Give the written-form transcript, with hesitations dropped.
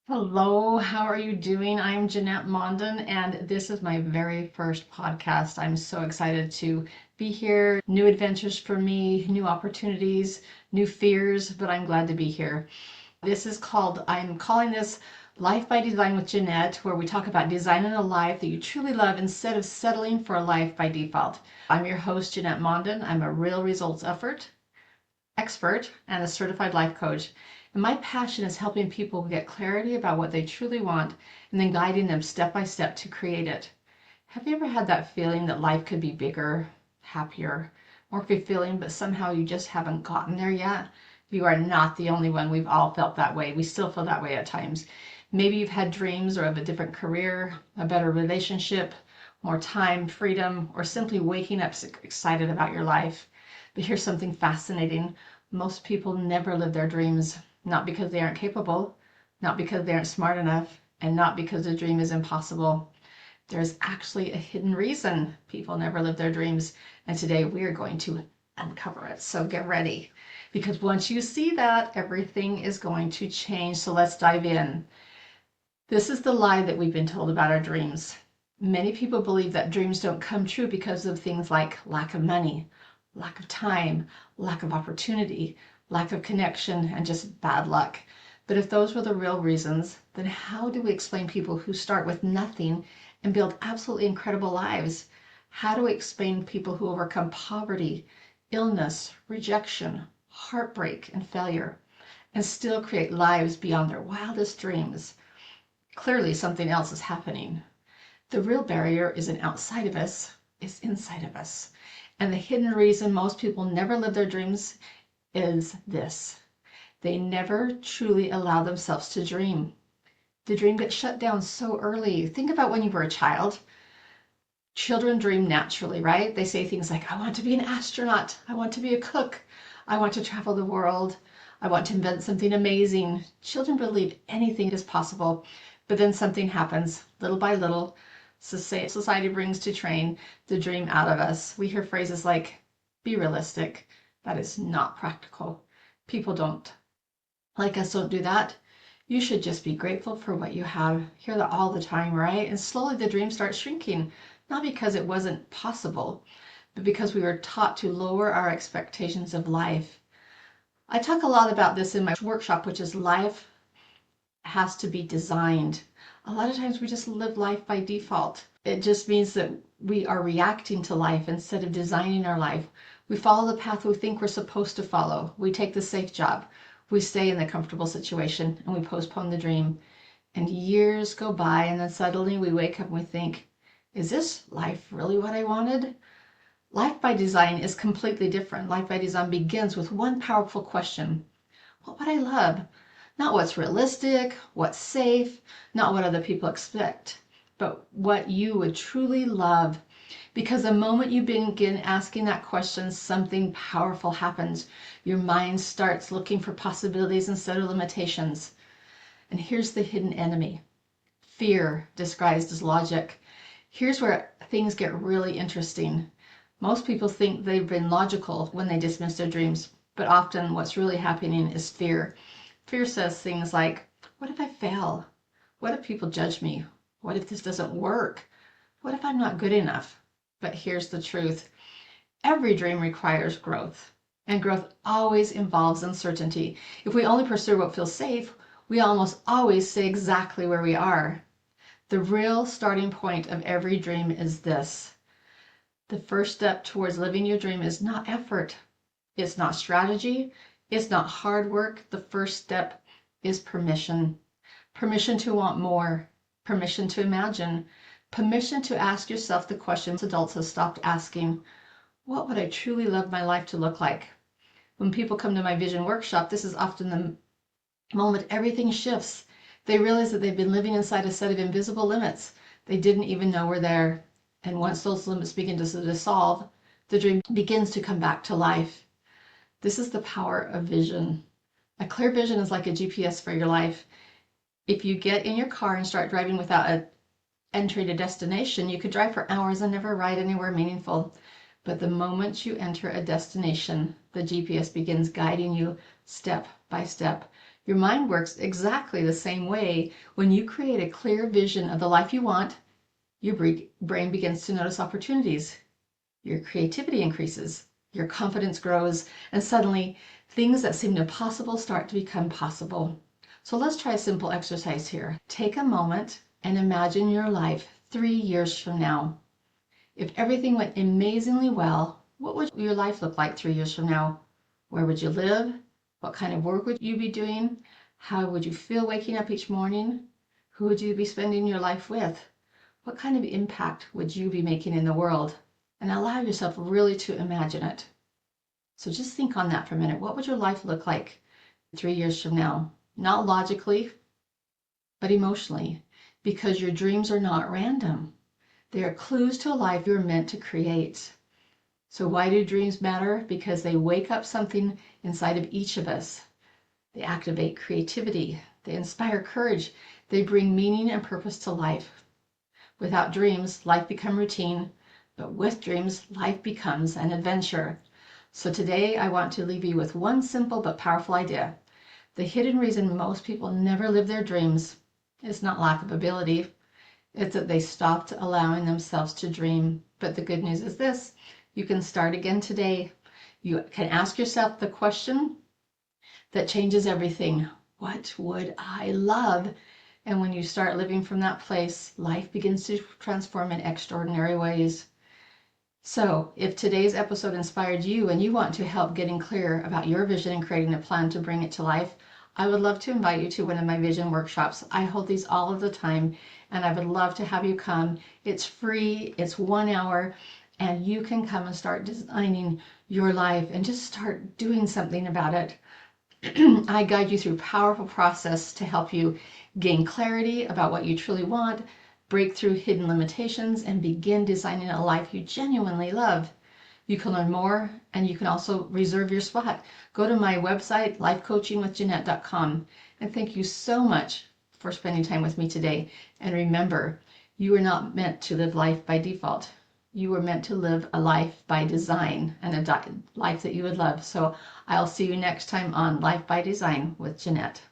Hello, how are you doing? I'm Janette Mondon, and this is my very first podcast. I'm so excited to be here. New adventures for me, new opportunities, new fears, but I'm glad to be here. I'm calling this Life by Design with Janette, where we talk about designing a life that you truly love instead of settling for a life by default. I'm your host, Janette Mondon. I'm a real results expert and a certified life coach. And my passion is helping people get clarity about what they truly want and then guiding them step by step to create it. Have you ever had that feeling that life could be bigger, happier, more fulfilling, but somehow you just haven't gotten there yet? You are not the only one. We've all felt that way. We still feel that way at times. Maybe you've had dreams or of a different career, a better relationship, more time, freedom, or simply waking up excited about your life. But here's something fascinating. Most people never live their dreams, not because they aren't capable, not because they aren't smart enough, and not because the dream is impossible. There's actually a hidden reason people never live their dreams, and today we are going to uncover it. So get ready, because once you see that, everything is going to change. So let's dive in. This is the lie that we've been told about our dreams. Many people believe that dreams don't come true because of things like lack of money, lack of time, lack of opportunity, lack of connection, and just bad luck. But if those were the real reasons, then how do we explain people who start with nothing and build absolutely incredible lives? How do we explain people who overcome poverty, illness, rejection, heartbreak, and failure, and still create lives beyond their wildest dreams? Clearly, something else is happening. The real barrier isn't outside of us, it's inside of us. And the hidden reason most people never live their dreams is this: they never truly allow themselves to dream. The dream gets shut down so early. Think about when you were a child. Children dream naturally, right? They say things like, I want to be an astronaut, I want to be a cook, I want to travel the world, I want to invent something amazing. Children believe anything is possible, but then something happens little by little. Society brings to train the dream out of us. We hear phrases like, be realistic. That is not practical. People don't like us don't do that. You should just be grateful for what you have. Hear that all the time, right? And slowly the dream starts shrinking, not because it wasn't possible, but because we were taught to lower our expectations of life. I talk a lot about this in my workshop, which is life has to be designed. A lot of times we just live life by default. It just means that we are reacting to life instead of designing our life. We follow the path we think we're supposed to follow. We take the safe job. We stay in the comfortable situation and we postpone the dream. And years go by and then suddenly we wake up and we think, is this life really what I wanted? Life by design is completely different. Life by design begins with one powerful question. What would I love? Not what's realistic, what's safe, not what other people expect, but what you would truly love. Because the moment you begin asking that question, something powerful happens. Your mind starts looking for possibilities instead of limitations. And here's the hidden enemy: fear disguised as logic. Here's where things get really interesting. Most people think they've been logical when they dismiss their dreams, but often what's really happening is fear. Fear says things like, what if I fail? What if people judge me? What if this doesn't work? What if I'm not good enough? But here's the truth. Every dream requires growth, and growth always involves uncertainty. If we only pursue what feels safe, we almost always stay exactly where we are. The real starting point of every dream is this: the first step towards living your dream is not effort. It's not strategy. It's not hard work. The first step is permission. Permission to want more. Permission to imagine. Permission to ask yourself the questions adults have stopped asking. What would I truly love my life to look like? When people come to my vision workshop, this is often the moment everything shifts. They realize that they've been living inside a set of invisible limits they didn't even know were there. And once those limits begin to dissolve, the dream begins to come back to life. This is the power of vision. A clear vision is like a GPS for your life. If you get in your car and start driving without an entry to destination, you could drive for hours and never ride anywhere meaningful. But the moment you enter a destination, the GPS begins guiding you step by step. Your mind works exactly the same way. When you create a clear vision of the life you want, your brain begins to notice opportunities. Your creativity increases, your confidence grows, and suddenly things that seemed impossible start to become possible. So let's try a simple exercise here. Take a moment and imagine your life 3 years from now. If everything went amazingly well, what would your life look like 3 years from now? Where would you live? What kind of work would you be doing? How would you feel waking up each morning? Who would you be spending your life with? What kind of impact would you be making in the world? And allow yourself really to imagine it. So just think on that for a minute. What would your life look like 3 years from now? Not logically, but emotionally, because your dreams are not random. They are clues to a life you're meant to create. So why do dreams matter? Because they wake up something inside of each of us. They activate creativity. They inspire courage. They bring meaning and purpose to life. Without dreams, life becomes routine. But with dreams, life becomes an adventure. So today I want to leave you with one simple but powerful idea. The hidden reason most people never live their dreams is not lack of ability. It's that they stopped allowing themselves to dream. But the good news is this: you can start again today. You can ask yourself the question that changes everything. What would I love? And when you start living from that place, life begins to transform in extraordinary ways. So if today's episode inspired you and you want to help getting clear about your vision and creating a plan to bring it to life, I would love to invite you to one of my vision workshops. I hold these all of the time, and I would love to have you come. It's free, it's 1 hour, and you can come and start designing your life and just start doing something about it. I guide you through a powerful process to help you gain clarity about what you truly want, break through hidden limitations, and begin designing a life you genuinely love. You can learn more, and you can also reserve your spot. Go to my website, lifecoachingwithjanette.com. And thank you so much for spending time with me today. And remember, you are not meant to live life by default. You were meant to live a life by design, and a life that you would love. So I'll see you next time on Life by Design with Janette.